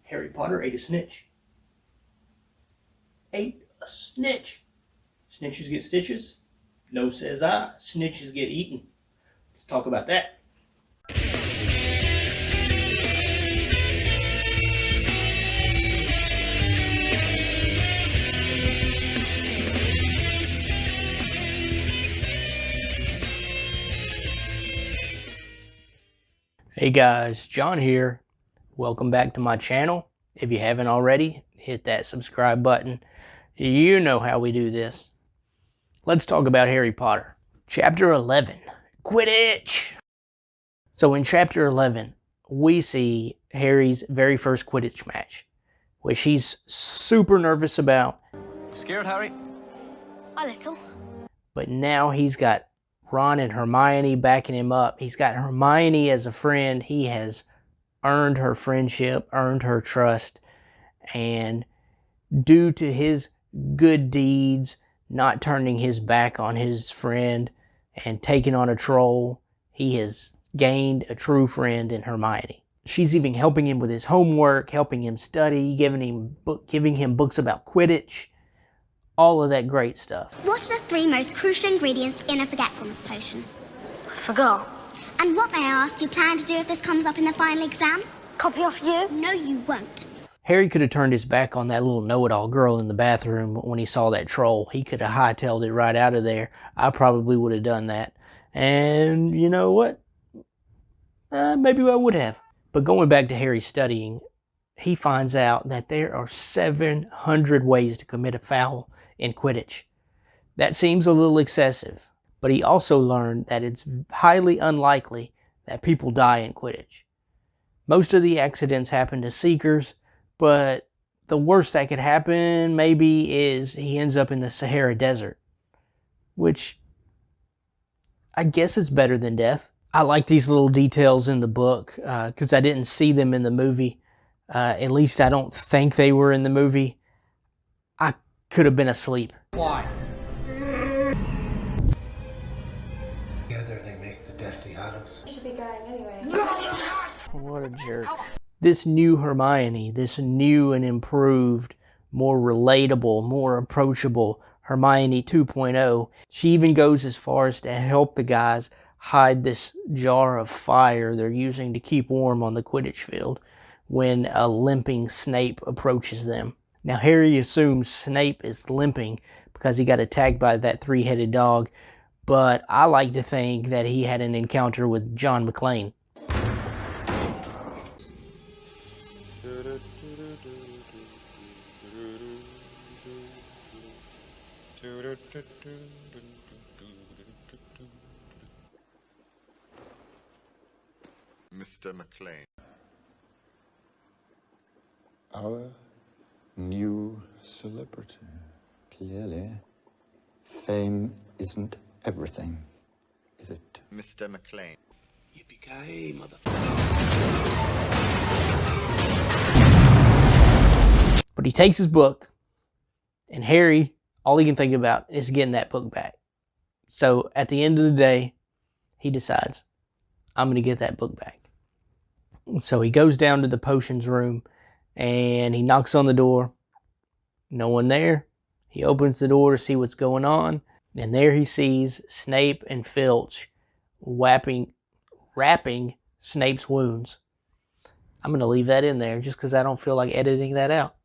Harry Potter ate a snitch. Ate a snitch. Snitches get stitches? No, says I. Snitches get eaten. Let's talk about that. Hey guys, John here. Welcome back to my channel. If you haven't already, hit that subscribe button. You know how we do this. Let's talk about Harry Potter. Chapter 11, Quidditch. So in Chapter 11, we see Harry's very first Quidditch match, which he's super nervous about. Scared, Harry? A little. But now he's got Ron and Hermione backing him up. He's got Hermione as a friend. He has earned her friendship, earned her trust, and due to his good deeds, not turning his back on his friend and taking on a troll, he has gained a true friend in Hermione. She's even helping him with his homework, helping him study, giving him books about Quidditch, all of that great stuff. What are the 3 most crucial ingredients in a forgetfulness potion? Forgot. And what, may I ask, do you plan to do if this comes up in the final exam? Copy off you? No, you won't. Harry could have turned his back on that little know-it-all girl in the bathroom when he saw that troll. He could have hightailed it right out of there. I probably would have done that. And you know what? Maybe I would have. But going back to Harry studying, he finds out that there are 700 ways to commit a foul in Quidditch. That seems a little excessive, but he also learned that it's highly unlikely that people die in Quidditch. Most of the accidents happen to seekers, but the worst that could happen maybe is he ends up in the Sahara Desert, which I guess is better than death. I like these little details in the book because I didn't see them in the movie. At least I don't think they were in the movie. I could have been asleep. Why? Together they make the Deathly Hallows. You should be going anyway. What a jerk. This new Hermione, this new and improved, more relatable, more approachable Hermione 2.0, she even goes as far as to help the guys hide this jar of fire they're using to keep warm on the Quidditch field when a limping Snape approaches them. Now Harry assumes Snape is limping because he got attacked by that 3-headed dog, but I like to think that he had an encounter with John McClane. Mr. McLean. Our new celebrity. Clearly, fame isn't everything, is it? Mr. McLean. Yippee-ki-yay, mother... But he takes his book, and Harry, all he can think about is getting that book back. So at the end of the day, he decides, I'm going to get that book back. So he goes down to the potions room, and he knocks on the door. No one there. He opens the door to see what's going on, and there he sees Snape and Filch wrapping Snape's wounds. I'm going to leave that in there just because I don't feel like editing that out.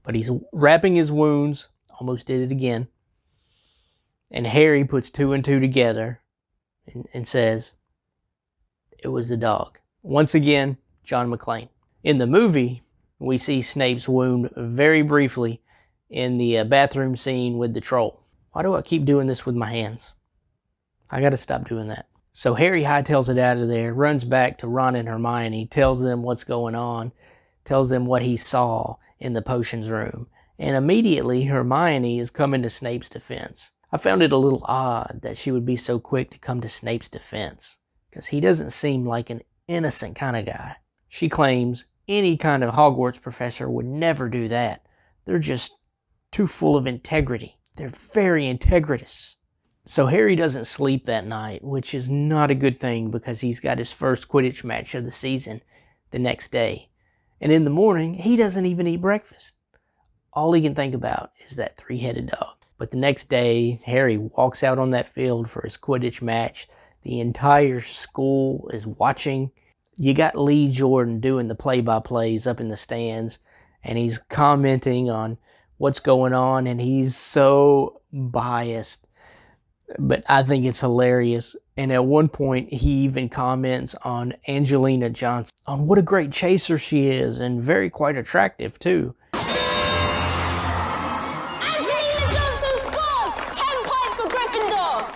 But he's wrapping his wounds. Almost did it again. And Harry puts 2 and 2 together and says, it was the dog. Once again, John McClane. In the movie, we see Snape's wound very briefly in the bathroom scene with the troll. Why do I keep doing this with my hands? I gotta stop doing that. So Harry hightails it out of there, runs back to Ron and Hermione, tells them what's going on, tells them what he saw in the potions room. And immediately Hermione is coming to Snape's defense. I found it a little odd that she would be so quick to come to Snape's defense, because he doesn't seem like an innocent kind of guy. She claims any kind of Hogwarts professor would never do that. They're just too full of integrity. They're very integritous. So Harry doesn't sleep that night, which is not a good thing because he's got his first Quidditch match of the season the next day. And in the morning, he doesn't even eat breakfast. All he can think about is that three-headed dog. But the next day, Harry walks out on that field for his Quidditch match. The entire school is watching. You got Lee Jordan doing the play-by-plays up in the stands, and he's commenting on what's going on, and he's so biased. But I think it's hilarious. And at one point, he even comments on Angelina Johnson, on what a great chaser she is, and very quite attractive, too. Angelina Johnson scores! 10 points for Gryffindor!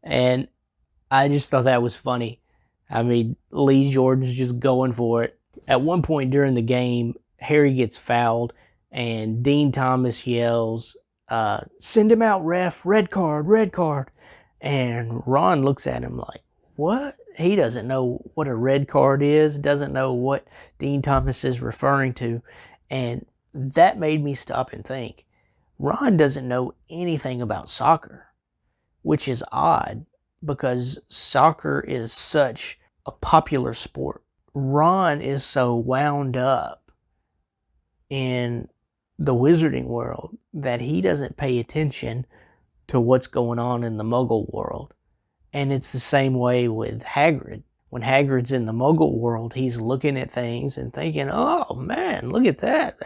And I just thought that was funny. I mean, Lee Jordan's just going for it. At one point during the game, Harry gets fouled, and Dean Thomas yells, "Send him out, ref, red card, red card." And Ron looks at him like, what? He doesn't know what a red card is, doesn't know what Dean Thomas is referring to. And that made me stop and think. Ron doesn't know anything about soccer, which is odd because soccer is such a popular sport. Ron is so wound up in the wizarding world that he doesn't pay attention to what's going on in the Muggle world. And it's the same way with Hagrid. When Hagrid's in the Muggle world, he's looking at things and thinking, oh man, look at that.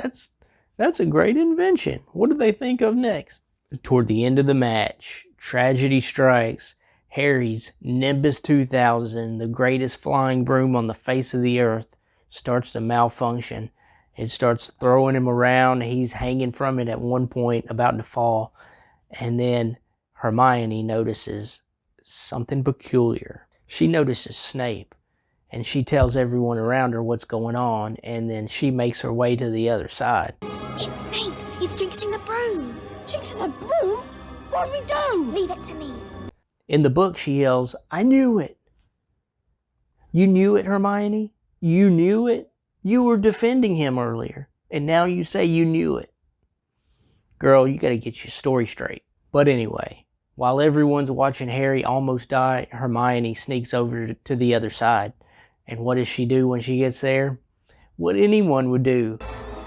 That's a great invention. What do they think of next? Toward the end of the match, tragedy strikes. Harry's Nimbus 2000, the greatest flying broom on the face of the earth, starts to malfunction. It starts throwing him around. He's hanging from it at one point, about to fall. And then Hermione notices something peculiar. She notices Snape, and she tells everyone around her what's going on, and then she makes her way to the other side. It's Snape. He's jinxing the broom. Jinxing the broom? What do we do? Leave it to me. In the book, she yells, "I knew it." You knew it, Hermione? You knew it? You were defending him earlier, and now you say you knew it. Girl, you gotta get your story straight. But anyway, while everyone's watching Harry almost die, Hermione sneaks over to the other side. And what does she do when she gets there? What anyone would do.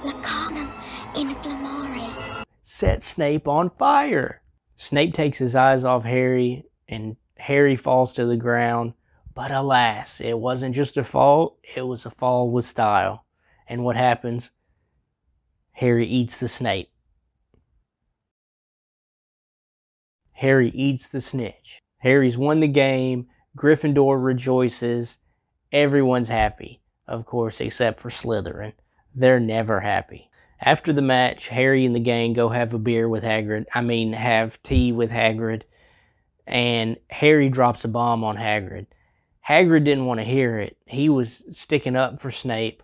Lacanum inflammare. Set Snape on fire. Snape takes his eyes off Harry, and Harry falls to the ground. But alas, it wasn't just a fall, it was a fall with style. And what happens? Harry eats the Snape. Harry eats the Snitch. Harry's won the game. Gryffindor rejoices. Everyone's happy. Of course, except for Slytherin. They're never happy. After the match, Harry and the gang go have a beer with Hagrid. Have tea with Hagrid. And Harry drops a bomb on Hagrid. Hagrid didn't want to hear it. He was sticking up for Snape.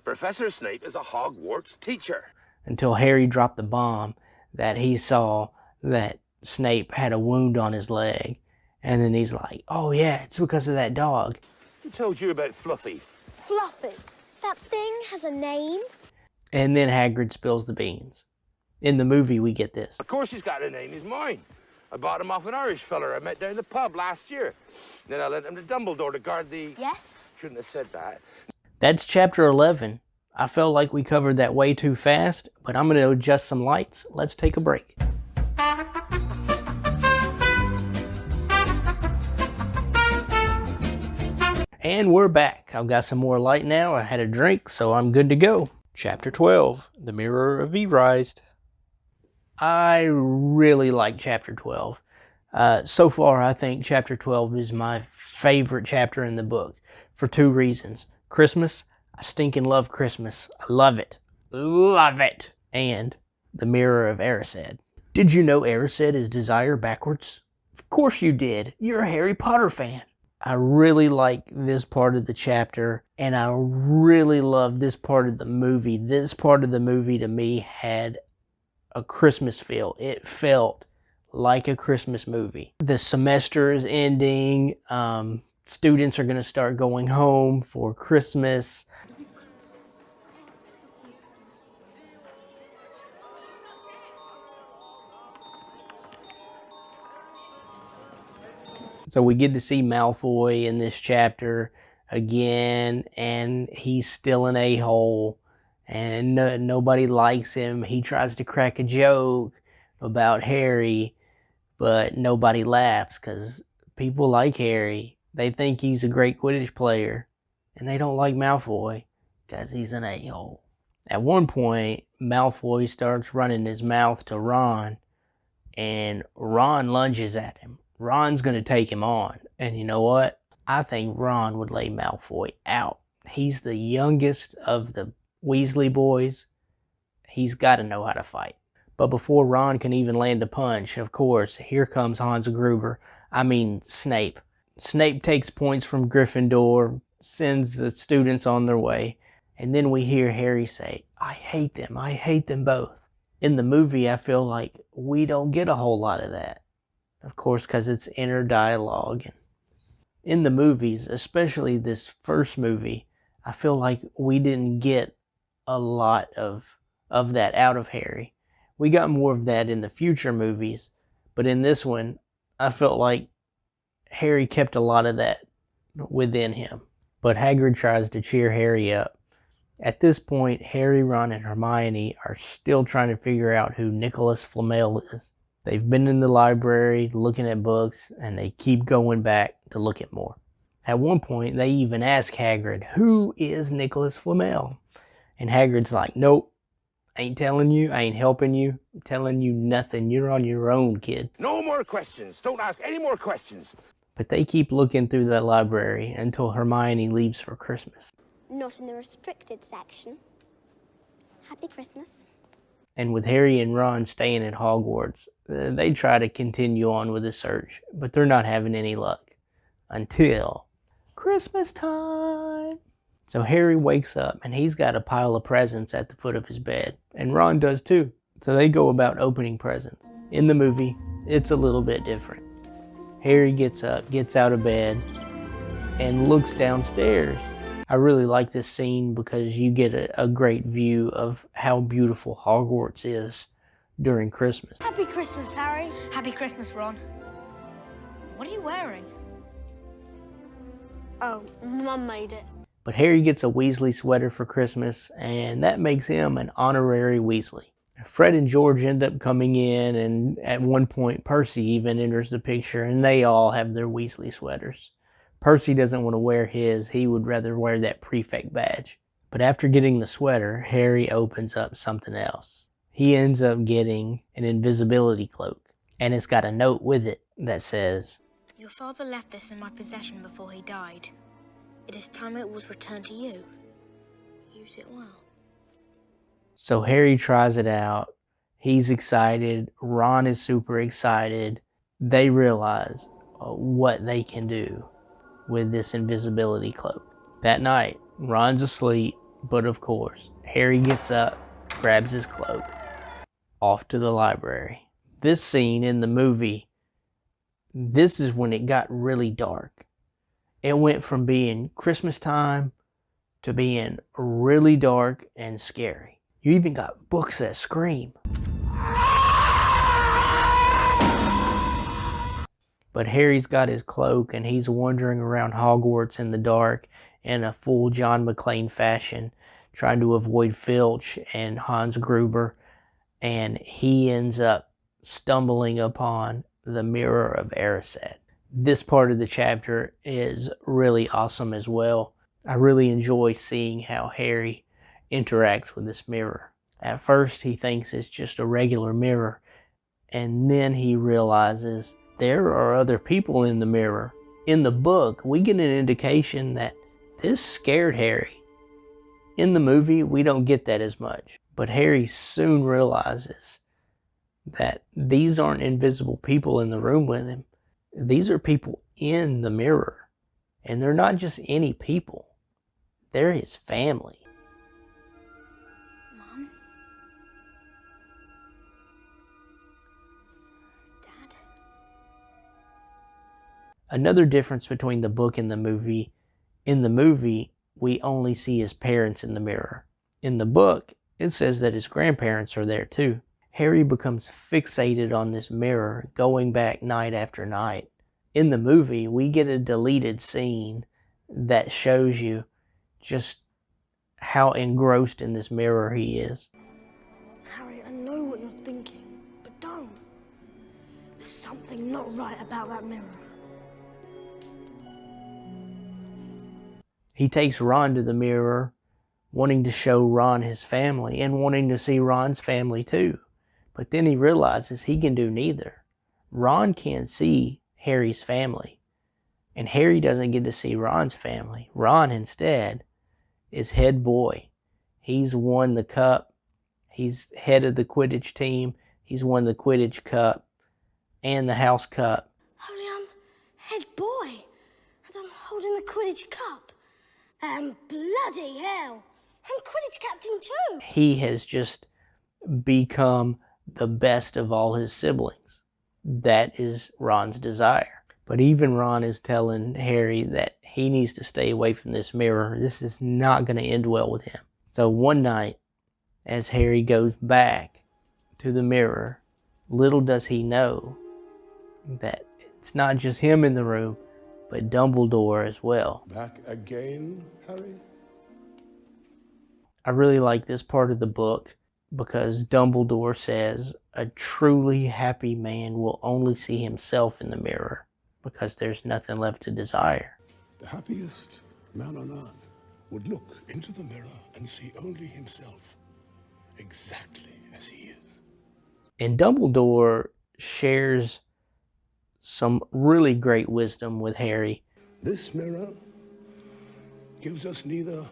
Professor Snape is a Hogwarts teacher. Until Harry dropped the bomb that he saw that Snape had a wound on his leg. And then he's like, oh yeah, it's because of that dog. Who told you about Fluffy? Fluffy. That thing has a name. And then Hagrid spills the beans. In the movie, we get this. Of course he's got a name, he's mine. I bought him off an Irish feller I met down the pub last year. Then I lent him to Dumbledore to guard the... Yes? Shouldn't have said that. That's chapter 11. I felt like we covered that way too fast, but I'm going to adjust some lights. Let's take a break. And we're back. I've got some more light now. I had a drink, so I'm good to go. Chapter 12, The Mirror of Erised. I really like Chapter 12. So far, I think Chapter 12 is my favorite chapter in the book for two reasons. Christmas, I stinking love Christmas. I love it. Love it. And The Mirror of Erised. Did you know Erised is desire backwards? Of course you did. You're a Harry Potter fan. I really like this part of the chapter, and I really love this part of the movie. This part of the movie to me had a Christmas feel. It felt like a Christmas movie. The semester is ending. Students are going to start going home for Christmas. So we get to see Malfoy in this chapter. again, and he's still an a-hole, and nobody likes him. He tries to crack a joke about Harry, but nobody laughs because people like Harry. They think he's a great Quidditch player, and they don't like Malfoy because he's an a-hole. At one point, Malfoy starts running his mouth to Ron, and Ron lunges at him. Ron's going to take him on, and you know what? I think Ron would lay Malfoy out. He's the youngest of the Weasley boys. He's got to know how to fight. But before Ron can even land a punch, of course, here comes Snape. Snape takes points from Gryffindor, sends the students on their way, and then we hear Harry say, I hate them both. In the movie, I feel like we don't get a whole lot of that. Of course, because it's inner dialogue. In the movies, especially this first movie, I feel like we didn't get a lot of that out of Harry. We got more of that in the future movies, but in this one, I felt like Harry kept a lot of that within him. But Hagrid tries to cheer Harry up. At this point, Harry, Ron, and Hermione are still trying to figure out who Nicolas Flamel is. They've been in the library looking at books, and they keep going back to look at more. At one point, they even ask Hagrid, who is Nicolas Flamel? And Hagrid's like, nope, I ain't telling you, I ain't helping you, I'm telling you nothing, you're on your own, kid. No more questions. Don't ask any more questions. But they keep looking through the library until Hermione leaves for Christmas. Not in the restricted section. Happy Christmas. And with Harry and Ron staying at Hogwarts, they try to continue on with the search, but they're not having any luck. Until Christmas time! So Harry wakes up and he's got a pile of presents at the foot of his bed. And Ron does too. So they go about opening presents. In the movie, it's a little bit different. Harry gets up, gets out of bed, and looks downstairs. I really like this scene because you get a great view of how beautiful Hogwarts is during Christmas. Happy Christmas, Harry. Happy Christmas, Ron. What are you wearing? Oh, Mum made it. But Harry gets a Weasley sweater for Christmas, and that makes him an honorary Weasley. Fred and George end up coming in, and at one point Percy even enters the picture, and they all have their Weasley sweaters. Percy doesn't want to wear his, he would rather wear that prefect badge. But after getting the sweater, Harry opens up something else. He ends up getting an invisibility cloak, and it's got a note with it that says, Your father left this in my possession before he died. It is time it was returned to you. Use it well. So Harry tries it out. He's excited. Ron is super excited. They realize what they can do with this invisibility cloak. That night, Ron's asleep, but of course, Harry gets up, grabs his cloak, off to the library. This scene in the movie, this is when it got really dark. It went from being Christmas time to being really dark and scary. You even got books that scream. But Harry's got his cloak and he's wandering around Hogwarts in the dark in a full John McClane fashion, trying to avoid Filch and Hans Gruber, and he ends up stumbling upon the Mirror of Erised. This part of the chapter is really awesome as well. I really enjoy seeing how Harry interacts with this mirror. At first he thinks it's just a regular mirror, and then he realizes there are other people in the mirror. In the book, we get an indication that this scared Harry. In the movie, we don't get that as much, but Harry soon realizes that these aren't invisible people in the room with him. These are people in the mirror, and they're not just any people. They're his family. Mom? Dad? Another difference between the book and the movie, in the movie, we only see his parents in the mirror. In the book, it says that his grandparents are there too. Harry becomes fixated on this mirror, going back night after night. In the movie, we get a deleted scene that shows you just how engrossed in this mirror he is. Harry, I know what you're thinking, but don't. There's something not right about that mirror. He takes Ron to the mirror, wanting to show Ron his family and wanting to see Ron's family too. But then he realizes he can do neither. Ron can't see Harry's family, and Harry doesn't get to see Ron's family. Ron instead is head boy. He's won the cup. He's head of the Quidditch team. He's won the Quidditch Cup and the House Cup. Only I'm head boy, and I'm holding the Quidditch Cup. And bloody hell, I'm Quidditch captain too. He has just become the best of all his siblings. That is Ron's desire. But even Ron is telling Harry that he needs to stay away from this mirror. This is not going to end well with him. So one night, as Harry goes back to the mirror, little does he know that it's not just him in the room, but Dumbledore as well. Back again, Harry? I really like this part of the book because Dumbledore says a truly happy man will only see himself in the mirror because there's nothing left to desire. The happiest man on earth would look into the mirror and see only himself, exactly as he is. And Dumbledore shares some really great wisdom with Harry. This mirror gives us neither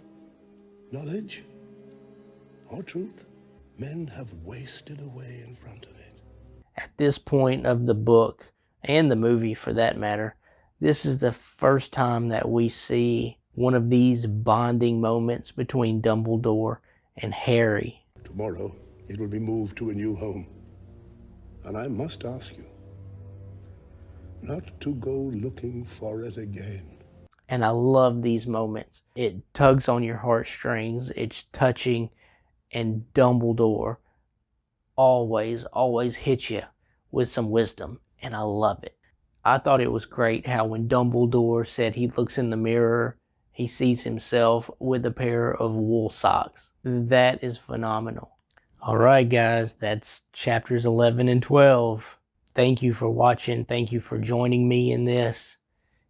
knowledge or truth. Men have wasted away in front of it. At this point of the book, and the movie for that matter, this is the first time that we see one of these bonding moments between Dumbledore and Harry. Tomorrow, it will be moved to a new home. And I must ask you not to go looking for it again. And I love these moments. It tugs on your heartstrings. It's touching. And Dumbledore always hits you with some wisdom. And I love it. I thought it was great how when Dumbledore said he looks in the mirror, he sees himself with a pair of wool socks. That is phenomenal. All right, guys, that's chapters 11 and 12. Thank you for watching. Thank you for joining me in this.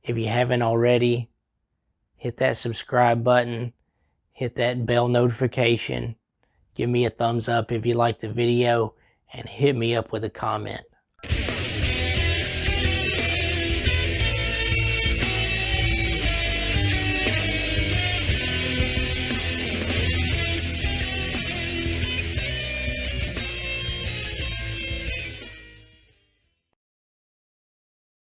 If you haven't already, hit that subscribe button. Hit that bell notification. Give me a thumbs up if you liked the video. And hit me up with a comment.